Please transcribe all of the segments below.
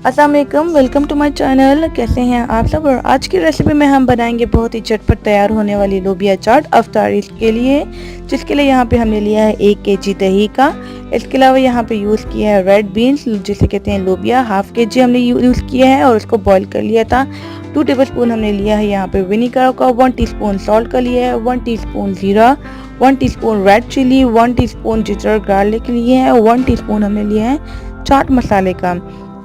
अस्सलाम वालेकुम, welcome to my channel. कैसे हैं आप सब। और आज की रेसिपी में हम बनाएंगे बहुत ही झटपट तैयार होने वाली लोबिया चाट अफ्तारी के लिए, जिसके लिए यहाँ पे हमने लिया है 1 केजी दही का। इसके अलावा यहाँ पे यूज़ किया है रेड बीन्स जिसे कहते हैं लोबिया, हाफ केजी हमने यूज़ किया है और उसको बॉईल कर लिया था। 2 टेबलस्पून हमने लिया है यहाँ पे विनीगर का, 1 टीस्पून सॉल्ट का लिया है, 1 टीस्पून जीरा, 1 teaspoon red chilli, 1 teaspoon ginger garlic लिए है, 1 टीस्पून हमने लिया है चाट मसाले का।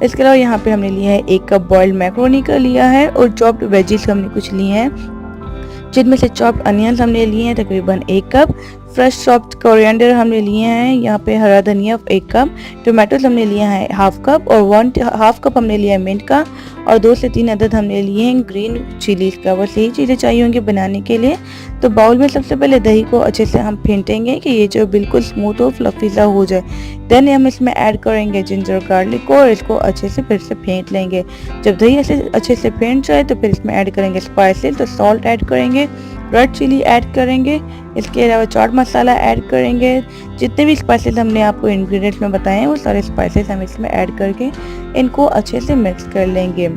इसके अलावा यहाँ पे हमने लिया है 1 कप बॉइल्ड मैक्रोनी का लिया है और चॉप्ड वेजीज हमने कुछ लिए हैं, जिनमें से चॉप्ड अनियंस हमने लिए हैं तकरीबन 1 कप, फ्रेश चॉप्ड कोरिएंडर हमने लिए हैं यहाँ पे, हरा धनिया 1 कप, टोमेटोज हमने लिया है हाफ कप और 1/2 कप हमने लिया है मिंट का और 2 से 3 अदद हमने लिए हैं ग्रीन चिलीज का। बस यही चीज़ें चाहिए होंगी बनाने के लिए। तो बाउल में सबसे पहले दही को अच्छे से हम फेंटेंगे कि ये जो बिल्कुल स्मूथ और फ्लफी सा हो जाए। देन हम इसमें ऐड करेंगे जिंजर गार्लिक को और इसको अच्छे से फिर से फेंट लेंगे। जब दही ऐसे अच्छे से फेंट जाए तो फिर इसमें ऐड करेंगे स्पाइसेस, तो सॉल्ट ऐड करेंगे, रेड चिली ऐड करेंगे, इसके अलावा चाट मसाला ऐड करेंगे। जितने भी स्पाइसेस हमने आपको इंग्रेडिएंट्स में बताए हैं वो सारे स्पाइसेस हम इसमें ऐड करके इनको अच्छे से मिक्स कर लेंगे।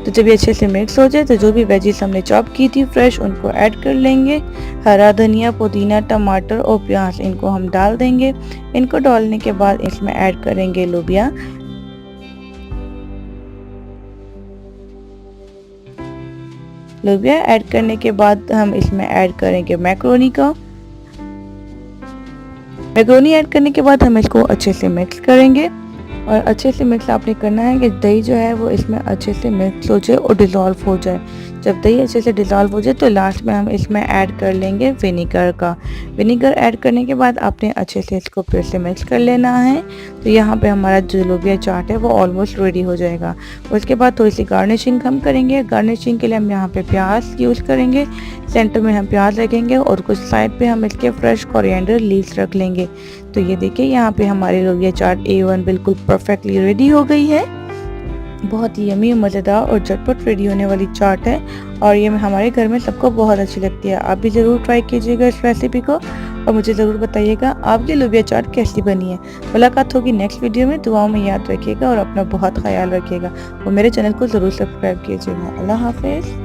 तो जब ये अच्छे से मिक्स हो जाए तो जो भी वेजीज हमने चॉप की थी फ्रेश उनको ऐड कर लेंगे। हरा धनिया, पुदीना, टमाटर और प्याज इनको हम डाल देंगे। इनको डालने के बाद इसमें ऐड करेंगे लोबिया। लोबिया ऐड करने के बाद हम इसमें ऐड करेंगे मैक्रोनी का। मैक्रोनी ऐड करने के बाद हम इसको अच्छे से मिक्स करेंगे और अच्छे से मिक्स आपने करना है कि दही जो है वो इसमें अच्छे से मिक्स हो जाए और डिज़ोल्व हो जाए। जब दही अच्छे से डिज़ोल्व हो जाए तो लास्ट में हम इसमें ऐड कर लेंगे विनीगर का। विनीगर ऐड करने के बाद आपने अच्छे से इसको फिर से मिक्स कर लेना है। तो यहाँ पे हमारा जो लोबिया चाट है वो ऑलमोस्ट रेडी हो जाएगा। उसके बाद थोड़ी सी गार्निशिंग हम करेंगे। गार्निशिंग के लिए हम यहाँ पे प्याज यूज़ करेंगे, सेंटर में हम प्याज रखेंगे और कुछ साइड पे हम इसके फ्रेश कोरिएंडर लीव्स रख लेंगे। तो ये देखिए यहाँ पे हमारी लोबिया चाट A1 बिल्कुल परफेक्टली रेडी हो गई है। बहुत ही यमी, मज़ेदार और झटपट रेडी होने वाली चाट है और ये हमारे घर में सबको बहुत अच्छी लगती है। आप भी ज़रूर ट्राई कीजिएगा इस रेसिपी को और मुझे ज़रूर बताइएगा आपकी लोबिया चाट कैसी बनी है। मुलाकात होगी नेक्स्ट वीडियो में। दुआओं में याद रखिएगा और अपना बहुत ख्याल रखिएगा और मेरे चैनल को ज़रूर सब्सक्राइब कीजिएगा। अल्लाह हाफिज़।